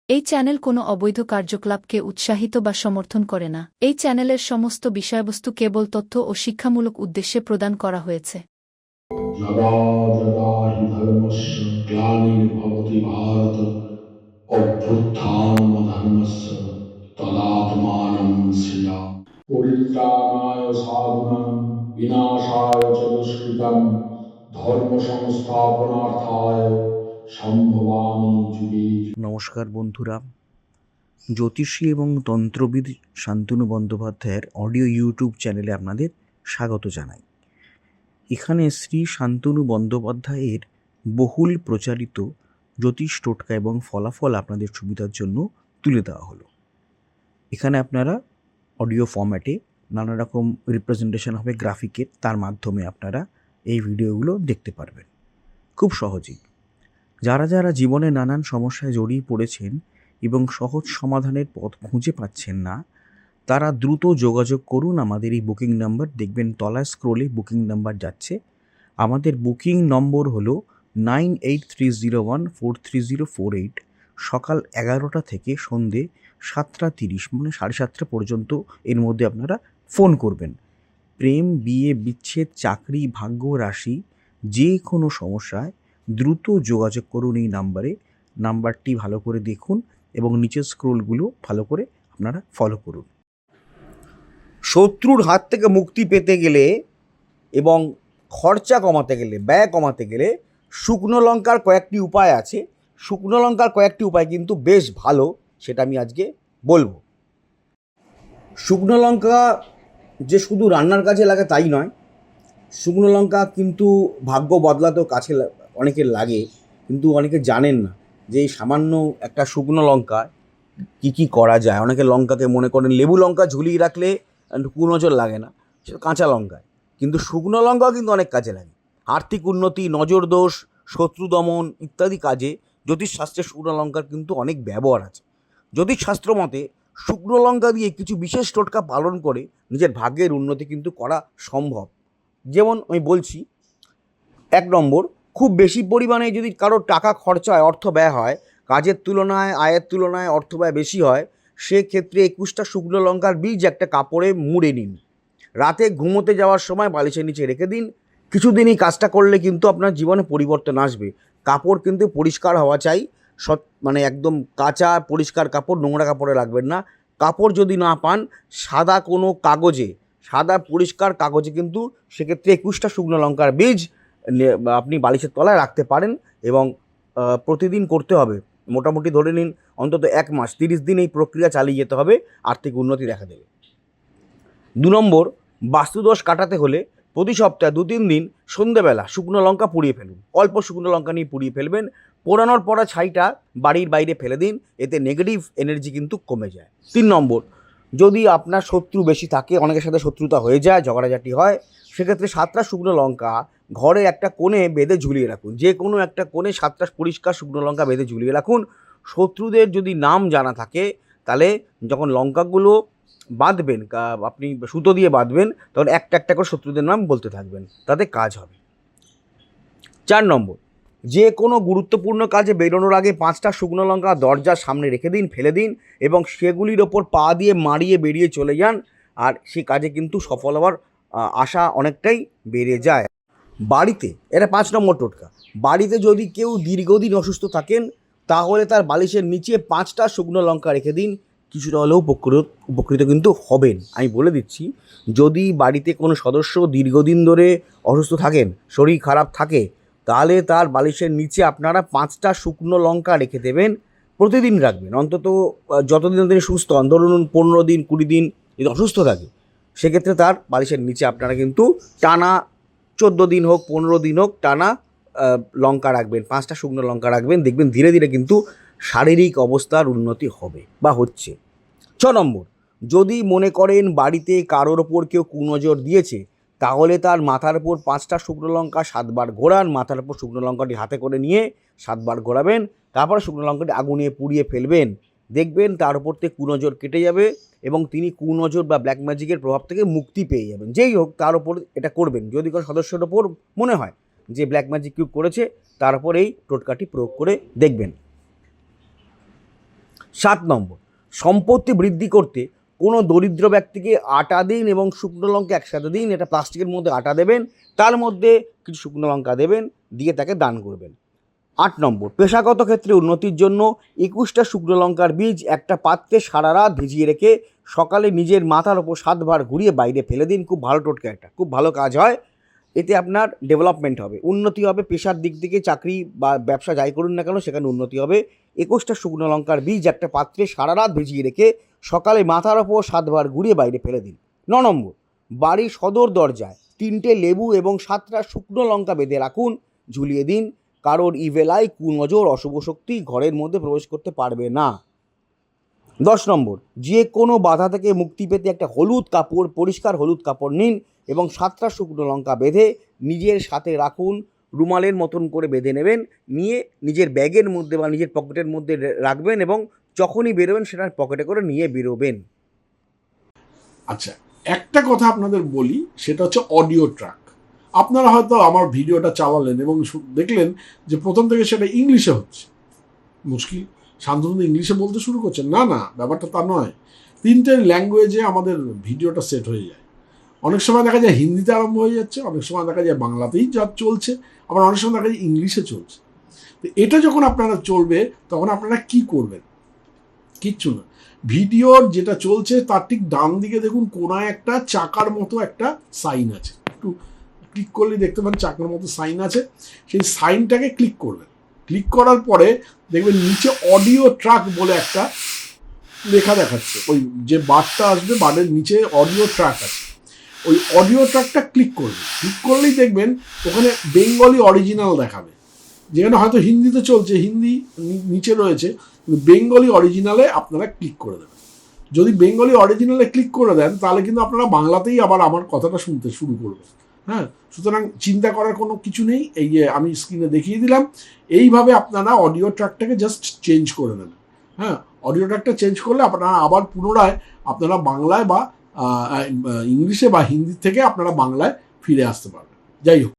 এই চ্যানেল কোনো অবৈধ কার্যকলাপকে উৎসাহিত বা সমর্থন করে না। এই চ্যানেলের সমস্ত বিষয়বস্তু কেবল তথ্য ও শিক্ষামূলক উদ্দেশ্যে প্রদান করা হয়েছে। যদা যদা হি ধর্মস্য গ্লানির্ভবতি ভারত অভ্যুত্থানমধর্মস্য তদাত্মানং সৃজামি। পরিত্রাণায় সাধুনাং বিনাশায় চ দুষ্কৃতং ধর্ম সংস্থাপনার্থায় সম্ভবামি যুগে যুগে। নমস্কার বন্ধুরা, জ্যোতিষী এবং তন্ত্রবিদ শান্তনু বন্দ্যোপাধ্যায়ের অডিও ইউটিউব চ্যানেলে আপনাদের স্বাগত জানাই। এখানে শ্রী শান্তনু বন্দ্যোপাধ্যায়ের বহুল প্রচারিত জ্যোতিষ টোটকা এবং ফলাফল আপনাদের সুবিধার জন্য তুলে দেওয়া হলো। এখানে আপনারা অডিও ফরম্যাটে নানা রকম রিপ্রেজেন্টেশন হবে গ্রাফিকের, তার মাধ্যমে আপনারা এই ভিডিওগুলো দেখতে পারবেন খুব সহজেই। যারা যারা জীবনে নানান সমস্যায় জড়িয়ে পড়েছেন এবং সহজ সমাধানের পথ খুঁজে পাচ্ছেন না, তারা দ্রুত যোগাযোগ করুন আমাদের এই বুকিং নাম্বার। দেখবেন তলায় স্ক্রোলে বুকিং নাম্বার যাচ্ছে। আমাদের বুকিং নম্বর হলো 9830143048। সকাল 11টা থেকে সন্ধে 7:30 মানে 7:30 পর্যন্ত এর মধ্যে আপনারা ফোন করবেন। প্রেম, বিয়ে, বিচ্ছেদ, চাকরি, ভাগ্য, রাশি, যে কোনো সমস্যায় দ্রুত যোগাযোগ করুন এই নাম্বারে। নাম্বারটি ভালো করে দেখুন এবং নিচের স্ক্রোলগুলো ভালো করে আপনারা ফলো করুন। শত্রুর হাত থেকে মুক্তি পেতে গেলে এবং খরচা কমাতে গেলে, ব্যয় কমাতে গেলে শুকনো লঙ্কার কয়েকটি উপায় আছে। শুকনো লঙ্কার কয়েকটি উপায় কিন্তু বেশ ভালো, সেটা আমি আজকে বলবো। শুকনো লঙ্কা যে শুধু রান্নার কাজে লাগে তাই নয়, শুকনো লঙ্কা কিন্তু ভাগ্য বদলাতেও কাছে অনেকের লাগে, কিন্তু অনেকে জানেন না যে এই সামান্য একটা শুকনো লঙ্কা কী কী করা যায়। অনেকে লঙ্কাকে মনে করেন লেবু লঙ্কা ঝুলিয়ে রাখলে কুনজর লাগে না, সেটা কাঁচা লঙ্কায়, কিন্তু শুকনো লঙ্কাও কিন্তু অনেক কাজে লাগে। আর্থিক উন্নতি, নজর দোষ, শত্রু দমন ইত্যাদি কাজে জ্যোতিষশাস্ত্রে শুকনো লঙ্কার কিন্তু অনেক ব্যবহার আছে। জ্যোতিষশাস্ত্র মতে শুকনো লঙ্কা দিয়ে কিছু বিশেষ টোটকা পালন করে নিজের ভাগ্যের উন্নতি কিন্তু করা সম্ভব। যেমন আমি বলছি, 1 নম্বর, খুব বেশি পরিমাণে যদি কারোর টাকা খরচা হয়, অর্থ ব্যয় হয়, কাজের তুলনায় আয়ের তুলনায় অর্থ ব্যয় বেশি হয়, সেক্ষেত্রে 21টা শুকনো লঙ্কার বীজ একটা কাপড়ে মুড়ে নিন। রাতে ঘুমোতে যাওয়ার সময় বালিশের নিচে রেখে দিন। কিছুদিন এই কাজটা করলে কিন্তু আপনার জীবনে পরিবর্তন আসবে। কাপড় কিন্তু পরিষ্কার হওয়া চাই, মানে একদম কাঁচা পরিষ্কার কাপড়, নোংরা কাপড়ে রাখবেন না। কাপড় যদি না পান, সাদা কোনো কাগজে, সাদা পরিষ্কার কাগজে কিন্তু সেক্ষেত্রে 21টা শুকনো লঙ্কার বীজ আপনি বালিশের তলায় রাখতে পারেন এবং প্রতিদিন করতে হবে। মোটামুটি ধরে নিন অন্তত 1 মাস, 30 দিন এই প্রক্রিয়া চালিয়ে যেতে হবে, আর্থিক উন্নতি দেখা দেবে। 2 নম্বর, বাস্তুদোষ কাটাতে হলে প্রতি সপ্তাহে 2-3 দিন সন্ধ্যেবেলা শুকনো লঙ্কা পুড়িয়ে ফেলুন। অল্প শুকনো লঙ্কা নিয়ে পুড়িয়ে ফেলবেন। পোড়ানোর পরা ছাইটা বাড়ির বাইরে ফেলে দিন, এতে নেগেটিভ এনার্জি কিন্তু কমে যায়। 3 নম্বর, যদি আপনার শত্রু বেশি থাকে, অনেকের সাথে শত্রুতা হয়ে যায়, ঝগড়াঝাটি হয়, সেক্ষেত্রে 7টা শুকনো লঙ্কা ঘরে একটা কোণে বেঁধে ঝুলিয়ে রাখুন। যে কোনো একটা কোণে 7টা পরিষ্কার শুকনো লঙ্কা বেঁধে ঝুলিয়ে রাখুন। শত্রুদের যদি নাম জানা থাকে, তাহলে যখন লঙ্কাগুলো বাঁধবেন, আপনি সুতো দিয়ে বাঁধবেন, তখন একটা একটা করে শত্রুদের নাম বলতে থাকবেন, তাতে কাজ হবে। 4 নম্বর, যে কোনো গুরুত্বপূর্ণ কাজে বেরোনোর আগে 5টা শুকনো লঙ্কা দরজার সামনে রেখে দিন, ফেলে দিন এবং সেগুলির ওপর পা দিয়ে মারিয়ে বেরিয়ে চলে যান, আর সে কাজে কিন্তু সফল হওয়ার আশা অনেকটাই বেড়ে যায়। বাড়িতে, এটা 5 নম্বর টোটকা, বাড়িতে যদি কেউ দীর্ঘদিন অসুস্থ থাকেন, তাহলে তার বালিশের নিচে 5টা শুকনো লঙ্কা রেখে দিন, কিছুটা হলেও উপকৃত কিন্তু হবেন। আমি বলে দিচ্ছি, যদি বাড়িতে কোনো সদস্য দীর্ঘদিন ধরে অসুস্থ থাকেন, শরীর খারাপ থাকে, তাহলে তার বালিশের নিচে আপনারা 5টা শুকনো লঙ্কা রেখে দেবেন। প্রতিদিন রাখবেন, অন্তত যতদিন তিনি সুস্থ হন, ধরুন 15 দিন 20 দিন যদি অসুস্থ থাকে, সেক্ষেত্রে তার বালিশের নিচে আপনারা কিন্তু টানা 14 দিন হোক 15 দিন হোক টানা লঙ্কা রাখবেন, 5টা শুকনো লঙ্কা রাখবেন। দেখবেন ধীরে ধীরে কিন্তু শারীরিক অবস্থার উন্নতি হবে বা হচ্ছে। 6 নম্বর, যদি মনে করেন বাড়িতে কারোর ওপর কেউ কুনজর দিয়েছে, তাহলে তার মাথার ওপর 5টা শুকনো লঙ্কা 7 বার ঘোরান। মাথার ওপর শুকনো লঙ্কাটি হাতে করে নিয়ে 7 বার ঘোরাবেন, তারপর শুকনো লঙ্কাটি আগুনে পুড়িয়ে ফেলবেন। দেখবেন তার ওপর থেকে কুনজর কেটে যাবে এবং তিনি কুনজর বা ব্ল্যাক ম্যাজিকের প্রভাব থেকে মুক্তি পেয়ে যাবেন। যেই হোক, তার ওপর এটা করবেন। যদি কোনো সদস্যের ওপর মনে হয় যে ব্ল্যাক ম্যাজিক কেউ করেছে, তার ওপর এই টোটকাটি প্রয়োগ করে দেখবেন। 7 নম্বর, সম্পত্তি বৃদ্ধি করতে কোনো দরিদ্র ব্যক্তিকে আটা দিন এবং শুকনো লঙ্কা একসাথে দিন। এটা প্লাস্টিকের মধ্যে আটা দেবেন, তার মধ্যে কিছু শুকনো লঙ্কা দেবেন, দিয়ে তাকে দান করবেন। 8 নম্বর, পেশাগত ক্ষেত্রে উন্নতির জন্য 21টা শুকনো লঙ্কার বীজ একটা পাত্রে সারা রাত ভিজিয়ে রেখে সকালে নিজের মাথার ওপর 7 বার ঘুরিয়ে বাইরে ফেলে দিন। খুব ভালো টোটকা, একটা খুব ভালো কাজ হয়। এতে আপনার ডেভেলপমেন্ট হবে, উন্নতি হবে, পেশার দিক থেকে চাকরি বা ব্যবসা যাই করুন না কেন সেখানে উন্নতি হবে। 21টা শুকনো লঙ্কার বীজ একটা পাত্রে সারা রাত ভিজিয়ে রেখে সকালে মাথার ওপর 7 বার ঘুরিয়ে বাইরে ফেলে দিন। 9 নম্বর, বাড়ির সদর দরজায় 3টে লেবু এবং 7টা শুকনো লঙ্কা বেঁধে রাখুন, ঝুলিয়ে দিন। কারোর ইভেল আই, কুনজর, অশুভ শক্তি ঘরের মধ্যে প্রবেশ করতে পারবে না। 10 নম্বর, যে কোনো বাধা থেকে মুক্তি পেতে একটা হলুদ কাপড়, পরিষ্কার হলুদ কাপড় নিন এবং 7টা শুকনো লঙ্কা বেঁধে নিজের সাথে রাখুন, রুমালের মতন করে বেঁধে নেবেন, নিয়ে নিজের ব্যাগের মধ্যে বা নিজের পকেটের মধ্যে রাখবেন এবং যখনই বেরোবেন সেটার পকেটে করে নিয়ে বেরোবেন। আচ্ছা, একটা কথা আপনাদের বলি, সেটা হচ্ছে অডিও ট্র্যাক। আপনারা হয়তো আমার ভিডিওটা চালালেন এবং দেখলেন যে প্রথম থেকে সেটা ইংলিশে হচ্ছে। মুশকিল, শান্তনু ইংলিশে বলতে শুরু করছেন। না না, ব্যাপারটা তা নয়। 3টে ল্যাঙ্গুয়েজে আমাদের ভিডিওটা সেট হয়ে যায়। অনেক সময় দেখা যায় হিন্দিতে আরম্ভ হয়ে যাচ্ছে, অনেক সময় দেখা যায় বাংলাতেই যা চলছে, আবার অনেক সময় দেখা যায় ইংলিশে চলছে। তো এটা যখন আপনারা চলবে তখন আপনারা কি করবেন? কিচ্ছু না, ভিডিওর যেটা চলছে তার ঠিক ডান দিকে দেখুন কোনায় একটা চাকার মতো একটা সাইন আছে, একটু ক্লিক করলে দেখতে পান চাকার মতো সাইন আছে। সেই সাইনটাকে ক্লিক করবেন। ক্লিক করার পরে দেখবেন নিচে অডিও ট্র্যাক বলে একটা লেখা দেখাচ্ছে। ওই যে বারটা আসবে, বারের নিচে অডিও ট্র্যাক আছে, ওই অডিও ট্র্যাকটা ক্লিক করবেন। ক্লিক করলেই দেখবেন ওখানে বেঙ্গলি অরিজিনাল দেখাবে। যেখানে হয়তো হিন্দিতে চলছে, হিন্দি নিচে রয়েছে, কিন্তু বেঙ্গলি অরিজিনালে আপনারা ক্লিক করে দেবেন। যদি বেঙ্গলি অরিজিনালে ক্লিক করে দেন তাহলে কিন্তু আপনারা বাংলাতেই আবার আমার কথাটা শুনতে শুরু করবেন। হ্যাঁ, সুতরাং চিন্তা করার কোনো কিছু নেই। এই যে আমি স্ক্রিনে দেখিয়ে দিলাম, এইভাবে আপনারা অডিও ট্র্যাকটাকে জাস্ট চেঞ্জ করে নেবেন। হ্যাঁ, অডিও ট্র্যাকটা চেঞ্জ করলে আপনারা আবার পুনরায় আপনারা বাংলায় বা ইংলিশে বা হিন্দি থেকে আপনারা বাংলায় ফিরে আসতে পারবেন। যাই হোক।